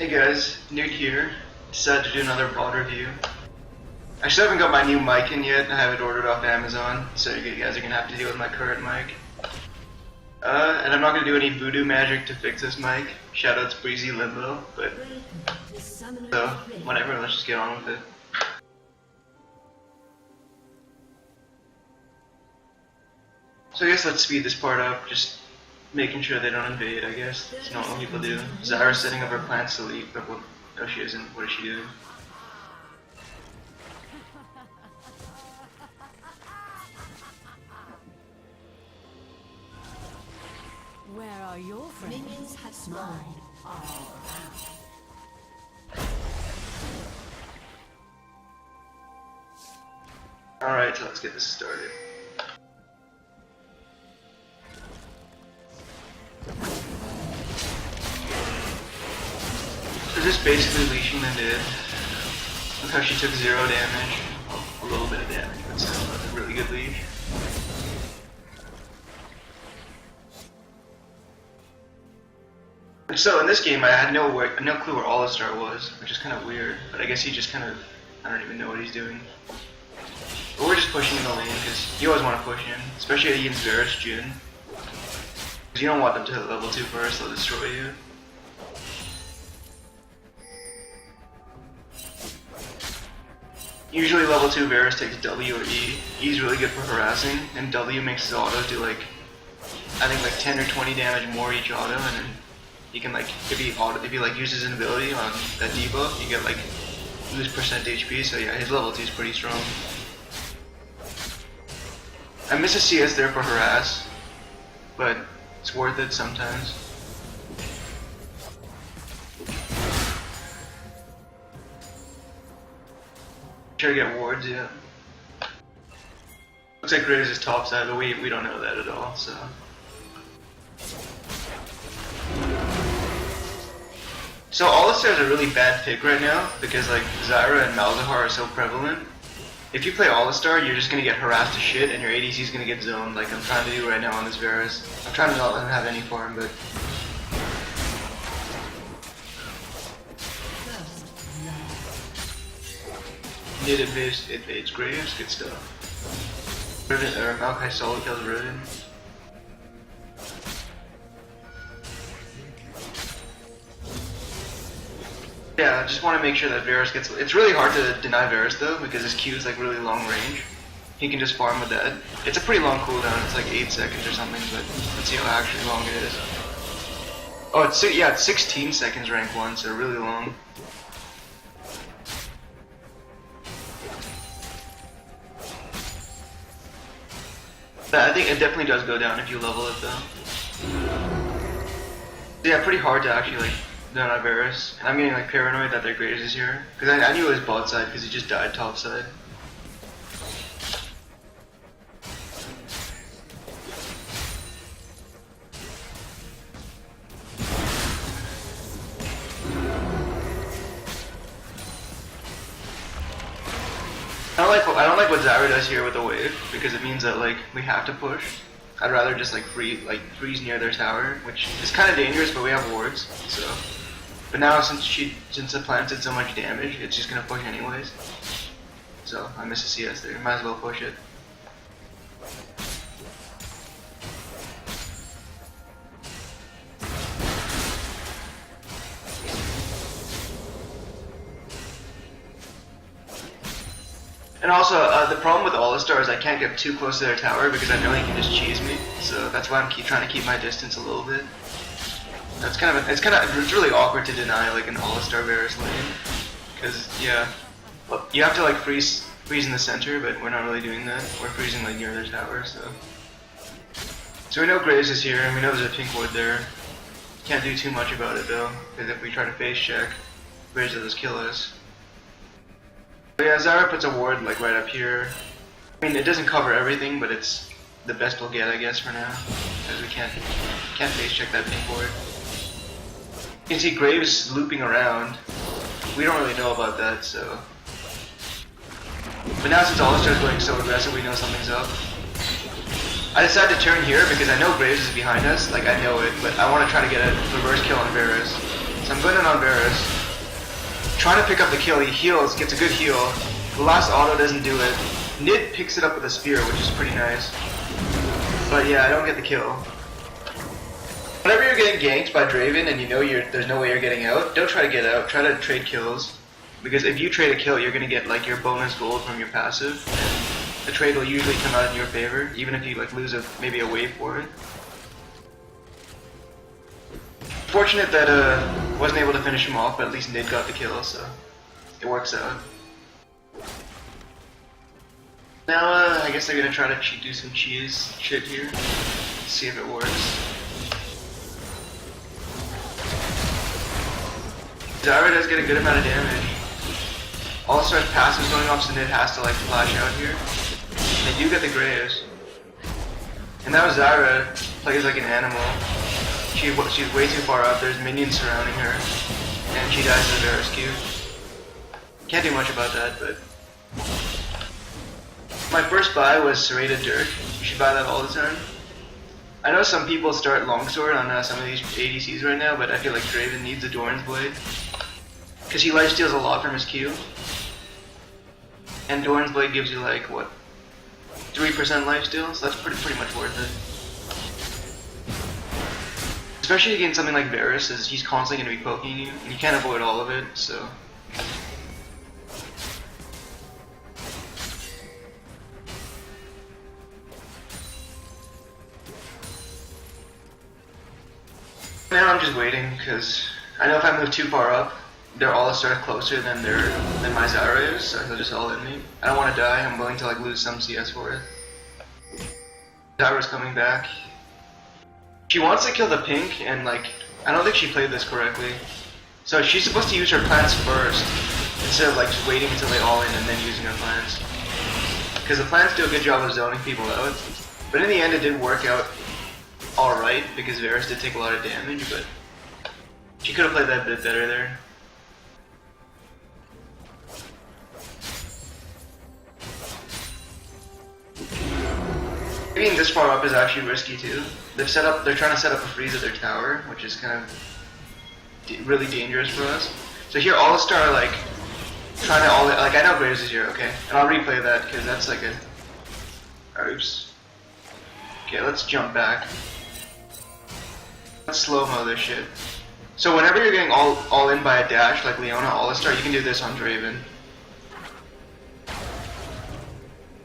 Hey guys, Nude here. Decided to do another VOD review. I still haven't got my new mic in yet. I have it ordered off Amazon, so you guys are gonna have to deal with my current mic. And I'm not gonna do any voodoo magic to fix this mic. Shoutouts Breezy Limbo, but so whatever. Let's just get on with it. So I guess let's speed this part up. Just making sure they don't invade, I guess. It's not what people do. Zyra's setting up her plants to leave, but no, she isn't. What is she doing? Where are your friends? Minions have spawned. Alright, so let's get this started. So just basically leashing the mid. Look how she took 0 damage. Well, a little bit of damage, but still a really good leash. And so in this game I had no clue where All-Star was, which is kind of weird, but I guess he just kind of, I don't even know what he's doing. But we're just pushing in the lane, because you always want to push in, especially against Varus Jhin. Because you don't want them to hit level 2 first, they'll destroy you. Usually level 2 Varus takes W or E. E's really good for harassing, and W makes his autos do like, I think like 10 or 20 damage more each auto, and then he can like, if he like uses an ability on that debuff, you get like, lose percent HP, so yeah, his level 2 is pretty strong. I miss a CS there for harass, but it's worth it sometimes. Try to get wards, yeah. Looks like Graves is top side, but we don't know that at all, so. So All-Star is a really bad pick right now, because like Zyra and Malzahar are so prevalent. If you play All-Star, you're just gonna get harassed to shit, and your ADC is gonna get zoned, like I'm trying to do right now on this Varus. I'm trying to not let him have any farm, but. Did invades Graves, good stuff. Riven, or Maokai solo kills Riven. Yeah, I just want to make sure that Varus gets. It's really hard to deny Varus though, because his Q is like really long range. He can just farm with that. It's a pretty long cooldown, it's like 8 seconds or something, but let's see how actually long it is. Oh, it's 16 seconds rank 1, so really long. I think it definitely does go down if you level it though. Yeah, pretty hard to actually like deny Varus. And I'm getting like paranoid that their Graves is here. Because I knew it was bot side because he just died top side. I don't like what Zyra does here with the wave, because it means that like we have to push. I'd rather just like freeze near their tower, which is kind of dangerous, but we have wards, so. But now since the plant did so much damage, it's just gonna push anyways. So I miss a CS there. Might as well push it. And also, the problem with All-Star is I can't get too close to their tower because I know he can just cheese me. So that's why I'm trying to keep my distance a little bit. That's it's really awkward to deny like an All-Star Varus lane, because yeah, well, you have to like freeze in the center, but we're not really doing that. We're freezing like near their tower, so. So we know Graves is here, and we know there's a pink ward there. Can't do too much about it though, because if we try to face check, Graves will just kill us. But yeah, Zyra puts a ward like right up here. I mean, it doesn't cover everything, but it's the best we'll get, I guess, for now, because we can't face check that pink ward. You can see Graves looping around. We don't really know about that, so. But now since All-Star is going so aggressive, we know something's up. I decided to turn here because I know Graves is behind us, like I know it, but I want to try to get a reverse kill on Varus. So I'm going in on Varus. Trying to pick up the kill, he heals, gets a good heal. The last auto doesn't do it. Nid picks it up with a spear, which is pretty nice. But yeah, I don't get the kill. Whenever you're getting ganked by Draven and you know there's no way you're getting out, don't try to get out, try to trade kills. Because if you trade a kill, you're going to get like your bonus gold from your passive. And the trade will usually come out in your favor, even if you like lose maybe a wave for it. Fortunate that wasn't able to finish him off, but at least Nid got the kill, so it works out. Now I guess they're gonna try to do some cheese shit here, see if it works. Zyra does get a good amount of damage. All-Star's passive is going off, so Nid has to like flash out here. They do get the Graves. And now Zyra plays like an animal. She's way too far up, there's minions surrounding her, and she dies to the Varus Q. Can't do much about that, but... My first buy was Serrated Dirk. You should buy that all the time. I know some people start Longsword on some of these ADCs right now, but I feel like Draven needs a Doran's Blade. Because he lifesteals a lot from his Q. And Doran's Blade gives you like, what, 3% lifesteal? So that's pretty much worth it. Especially against something like Varus, as he's constantly going to be poking you, and you can't avoid all of it, so... Now I'm just waiting, because I know if I move too far up, they're all start closer than my Zyra is, so they'll just all hit me. I don't want to die, I'm willing to like lose some CS for it. Zyra's coming back. She wants to kill the pink, and like, I don't think she played this correctly. So she's supposed to use her plants first, instead of like just waiting until they all in and then using her plants. Because the plants do a good job of zoning people out. But in the end it did work out alright, because Varus did take a lot of damage, but she could have played that a bit better there. Being this far up is actually risky too. They're trying to set up a freeze at their tower, which is kind of really dangerous for us. So here All-Star are like trying to like I know Graves is here, okay, and I'll replay that because that's like a oops. Okay, let's jump back. Let's slow-mo this shit. So whenever you're getting all in by a dash like Leona All-Star, you can do this on Draven.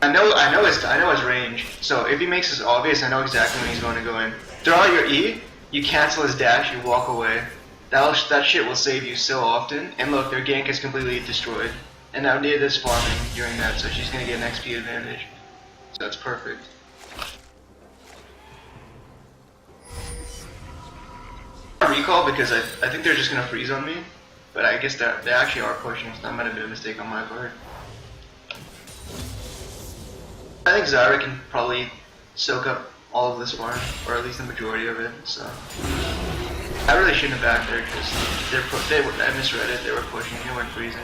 I know his range, so if he makes this obvious, I know exactly when he's going to go in. Throw out your E, you cancel his dash, you walk away. That shit will save you so often, and look, their gank is completely destroyed. And now Nid is farming during that, so she's going to get an XP advantage. So that's perfect. Recall because I think they're just going to freeze on me, but I guess they actually are pushing, so that might have been a mistake on my part. I think Zyra can probably soak up all of this farm, or at least the majority of it, so... I really shouldn't have backed there, because I misread it, they were pushing, they weren't freezing.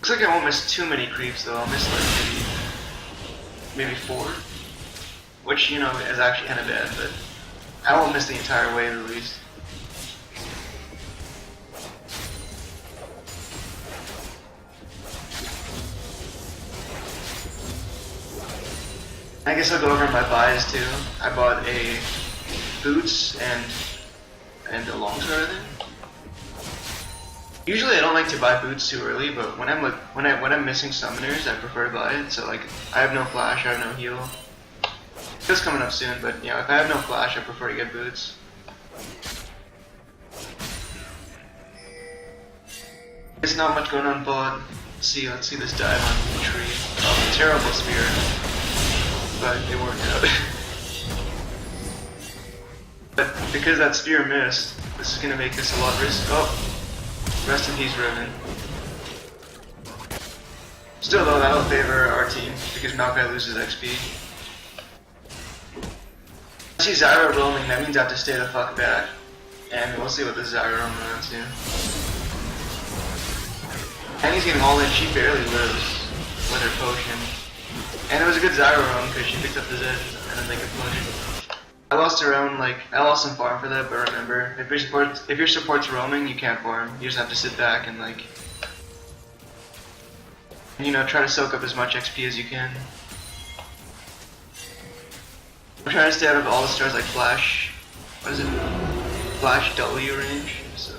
Looks like I won't miss too many creeps though, I'll miss like maybe 4. Which, you know, is actually kind of bad, but... I won't miss the entire wave at least. I guess I'll go over my buys too. I bought a boots and a longsword, I think. Usually I don't like to buy boots too early, but when I'm missing summoners, I prefer to buy it. So like I have no flash, I have no heal. It's coming up soon, but yeah, if I have no flash, I prefer to get boots. There's not much going on bot. Let's see this dive on the tree. Oh, terrible spear. But it worked out. But because that spear missed, this is gonna make this a lot risky. Oh, rest in peace, Riven. Still though, that'll favor our team because Maokai loses XP. I see Zyra roaming, that means I have to stay the fuck back. And we'll see what this Zyra roam runs to. And he's getting all in, she barely lives with her potion. And it was a good Zyra roam because she picked up the Zed and then they could push. I lost her own, like, I lost some farm for that, but remember, if your support's roaming, you can't farm. You just have to sit back and, like, you know, try to soak up as much XP as you can. I'm trying to stay out of all the stars like Flash, what is it? Flash W range, so.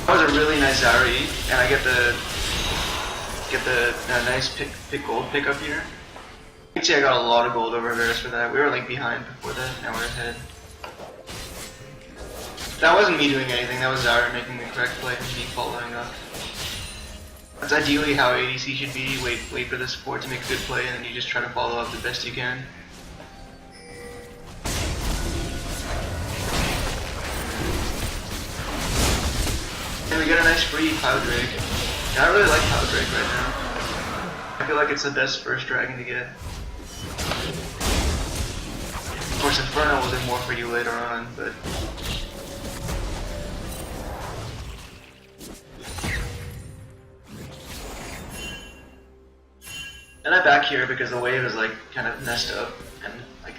That was a really nice Zyra E, and I get the nice pick gold pick up here. You can see I got a lot of gold over Varus for that. We were like behind before that, now we're ahead. That wasn't me doing anything, that was Zyra making the correct play and me following up. That's ideally how ADC should be, wait for the support to make a good play and then you just try to follow up the best you can. And we get a nice free Cloud Drake. Yeah, I really like Cloud Drake right now. I feel like it's the best first dragon to get. Of course Inferno will do more for you later on, but... And I back here because the wave is like kind of messed up, and like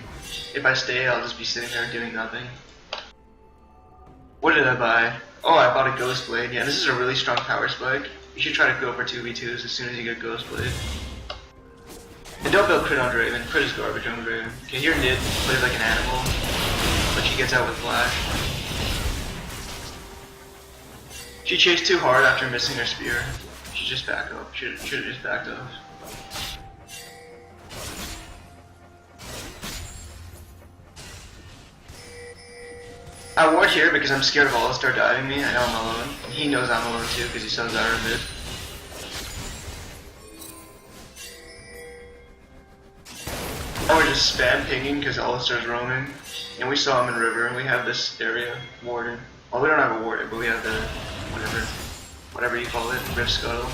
if I stay, I'll just be sitting there doing nothing. What did I buy? Oh, I bought a Ghost Blade. Yeah, this is a really strong power spike. You should try to go for 2v2s as soon as you get Ghost Blade. And don't build crit on Draven. Crit is garbage on Draven. Okay, here Nid plays like an animal, but she gets out with Flash. She chased too hard after missing her spear. She just backed up. Should have just backed off. I ward here because I'm scared of Alistar diving me. I know I'm alone. He knows I'm alone too because he saw Zyra mid. Now we're just spam pinging because Alistar's roaming. And we saw him in river and we have this area warded. Well, we don't have a warded, but we have the whatever you call it, Rift Scuttle.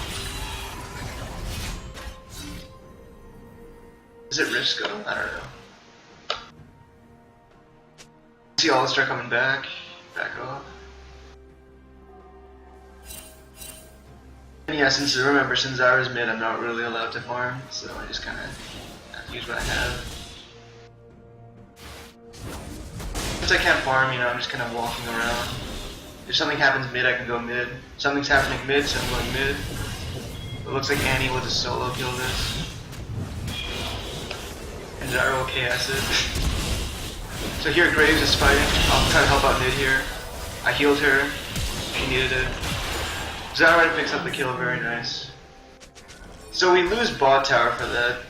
Is it Rift Scuttle? I don't know. See Alistar coming back off. And yeah, since Zyra's mid, I'm not really allowed to farm, so I just kinda have to use what I have. Since I can't farm, you know, I'm just kinda walking around. If something happens mid, I can go mid. Something's happening mid, so I'm going mid. It looks like Annie with a solo kill this. And Zyra will KS it. So here Graves is fighting. I'll try to help out mid here. I healed her. She needed it. Zyra picks up the kill, very nice. So we lose bot tower for that.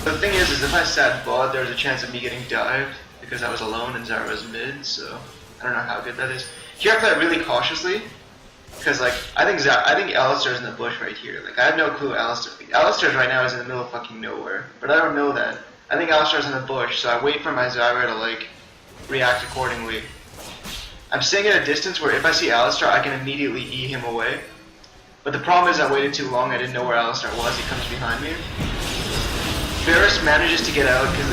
But the thing is if I sat bot, there's a chance of me getting dived because I was alone and Zyra was mid, so I don't know how good that is. Here I play it really cautiously. Because like I think Alistar's in the bush right here. Like I have no clue Alistar's right now is in the middle of fucking nowhere. But I don't know that. I think Alistar's in the bush, so I wait for my Zyra to like react accordingly. I'm staying at a distance where if I see Alistar, I can immediately E him away. But the problem is I waited too long, I didn't know where Alistar was, he comes behind me. Varus manages to get out because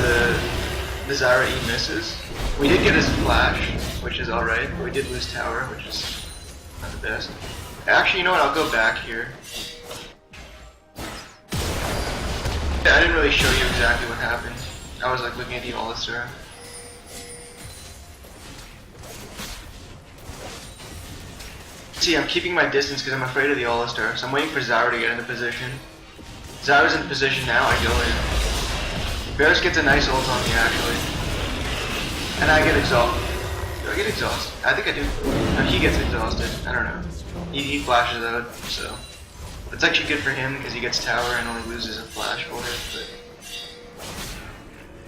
the Zyra E misses. We did get his flash, which is alright, but we did lose tower, which is not the best. Actually, you know what, I'll go back here. Yeah, I didn't really show you exactly what happened. I was like looking at the Alistar. See, I'm keeping my distance because I'm afraid of the Alistar, so I'm waiting for Zyra to get into position. Zyra's in position now, I go in. Varus gets a nice ult on me actually. And I get exhausted. Do I get exhausted? I think I do. No, he gets exhausted. I don't know. He flashes out, so. It's actually good for him because he gets tower and only loses a flash for it, but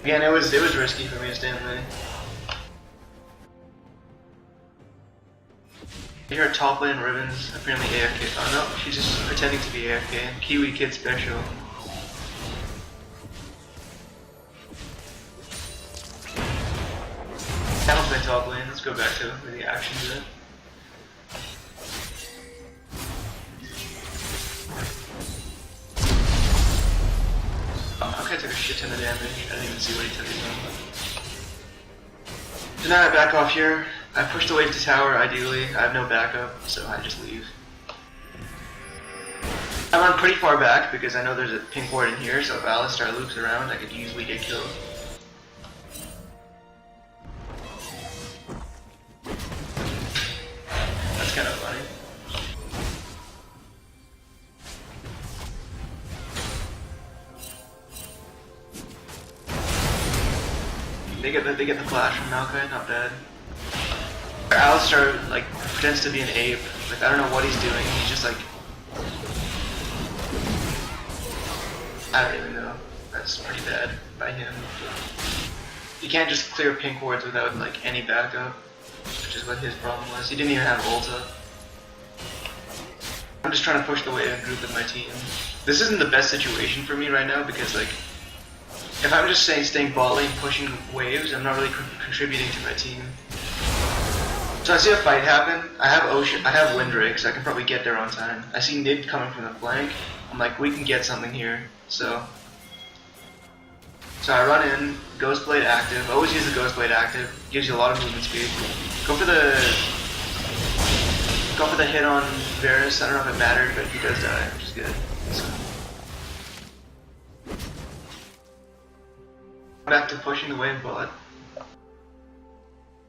again, it was risky for me to stay in lane. You hear top lane Ribbons apparently AFK. Oh no, she's just pretending to be AFK. Kiwi Kid special. I don't play top lane. Let's go back to where the action's at. Oh, okay, I took a shit ton of damage. I didn't even see what he took it from. So now I back off here. I push the wave to tower, ideally. I have no backup, so I just leave. I run pretty far back because I know there's a pink ward in here, so if Alistar loops around, I could easily get killed. That's kind of funny. They get the flash from Maokai, not bad. Alistar like pretends to be an ape. Like I don't know what he's doing. He's just like I don't even know. That's pretty bad by him. You can't just clear pink wards without like any backup, which is what his problem was. He didn't even have ulta. I'm just trying to push the wave and group with my team. This isn't the best situation for me right now because like if I'm just staying bot lane pushing waves, I'm not really contributing to my team. So I see a fight happen. I have Windrake, so I can probably get there on time. I see Nid coming from the flank. I'm like, we can get something here. So I run in, Ghost Blade active. Always use the Ghost Blade active. Gives you a lot of movement speed. Go for the hit on Varus. I don't know if it mattered, but he does die, which is good. So. Back to pushing the wave bot.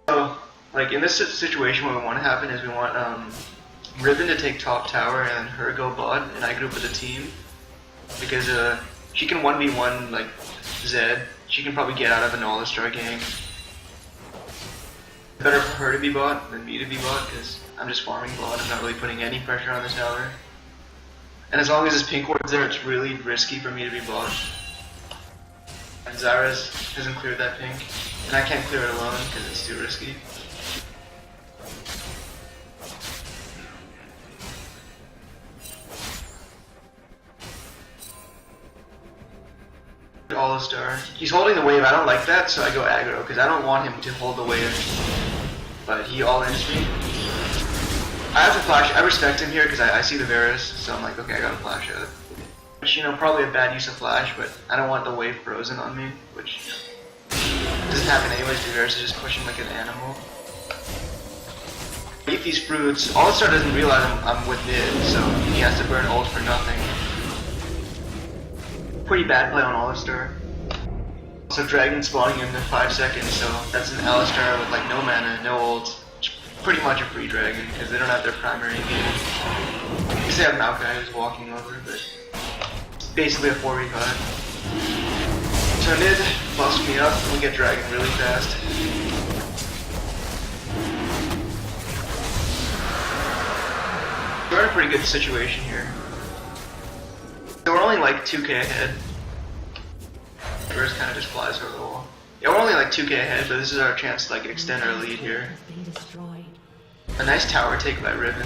So, like in this situation, what we want to happen is we want Ribbon to take top tower and her go bot, and I group with the team because she can 1v1 like Zed. She can probably get out of an Alistar gank. Better for her to be bot than me to be bot because I'm just farming bot. I'm not really putting any pressure on this tower. And as long as this pink ward's there, it's really risky for me to be bot. And Zyra's hasn't cleared that pink, and I can't clear it alone because it's too risky. Alistar. He's holding the wave. I don't like that, so I go aggro because I don't want him to hold the wave. But he all-ins me. I have to flash. I respect him here because I see the Varus, so I'm like, okay, I gotta flash out. Which, you know, probably a bad use of flash, but I don't want the wave frozen on me, which doesn't happen anyways. The Varus is just pushing like an animal. Eat these fruits. Alistar doesn't realize I'm with mid, so he has to burn ult for nothing. Pretty bad play on Alistar. So Dragon spawning in 5 seconds, so that's an Alistar with like no mana, no ult. Pretty much a free Dragon, because they don't have their primary engage. Because they have Maokai who's walking over, but it's basically a 4v5. So Nid buffs me up, and we get Dragon really fast. We're in a pretty good situation here. So we're only like 2k ahead. Burst kind of just flies over the wall. Yeah, we're only like 2k ahead, but this is our chance to like extend our lead here. A nice tower take by Ribbon.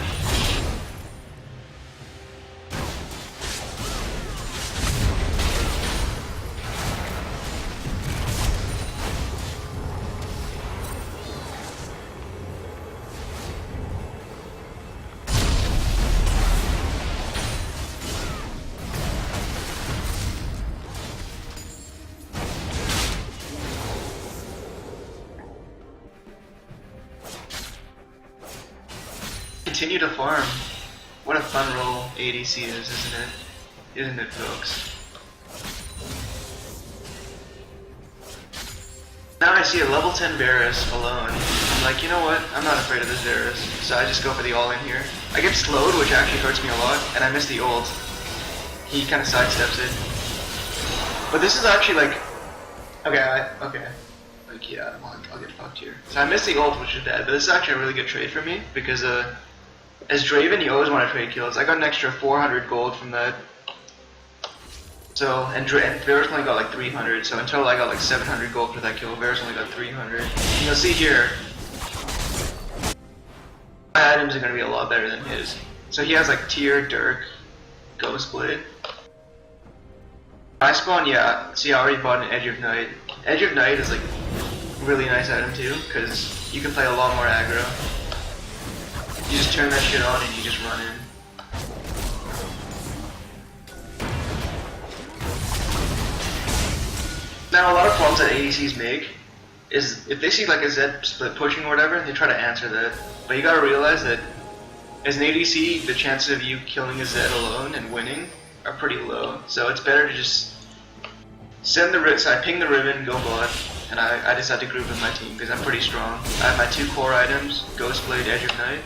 Continue to farm. What a fun role ADC is, isn't it? Isn't it, folks? Now I see a level 10 Varus alone. I'm like, you know what? I'm not afraid of this Varus. So I just go for the all-in here. I get slowed, which actually hurts me a lot, and I miss the ult. He kind of sidesteps it. But this is actually like... Okay. Like, yeah, I'll get fucked here. So I missed the ult, which is bad, but this is actually a really good trade for me, because as Draven, you always want to trade kills. I got an extra 400 gold from that. So, and Varus only got like 300, so in total I got like 700 gold for that kill. Varus only got 300. And you'll see here, my items are going to be a lot better than his. So he has like Tier, Dirk, Ghost Blade. I spawn, yeah, see I already bought an Edge of Night. Edge of Night is like a really nice item too, because you can play a lot more aggro. You just turn that shit on and you just run in. Now a lot of problems that ADCs make is if they see like a Zed split pushing or whatever, they try to answer that. But you gotta realize that as an ADC, the chances of you killing a Zed alone and winning are pretty low. So it's better to just send the so I ping the Riven, go bot, and I decide to group with my team because I'm pretty strong. I have my 2 core items, Ghost Blade, Edge of Night.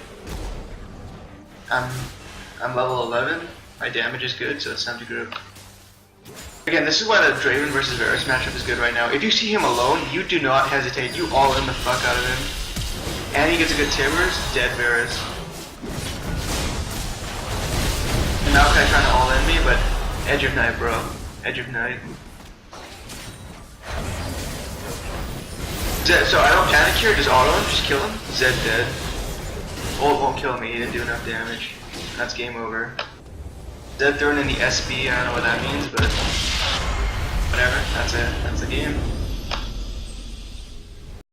I'm level 11. My damage is good, so it's time to group. Again, this is why the Draven versus Varus matchup is good right now. If you see him alone, you do not hesitate. You all in the fuck out of him. And he gets a good Timbers, dead Varus. And now Kai trying to all in me, but Edge of Night, bro. Edge of Night. Zed, so I don't panic here, just auto him, just kill him. Zed dead. Ult won't kill me, he didn't do enough damage. That's game over. Zed throwing in the SB, I don't know what that means, but whatever, that's it. That's the game.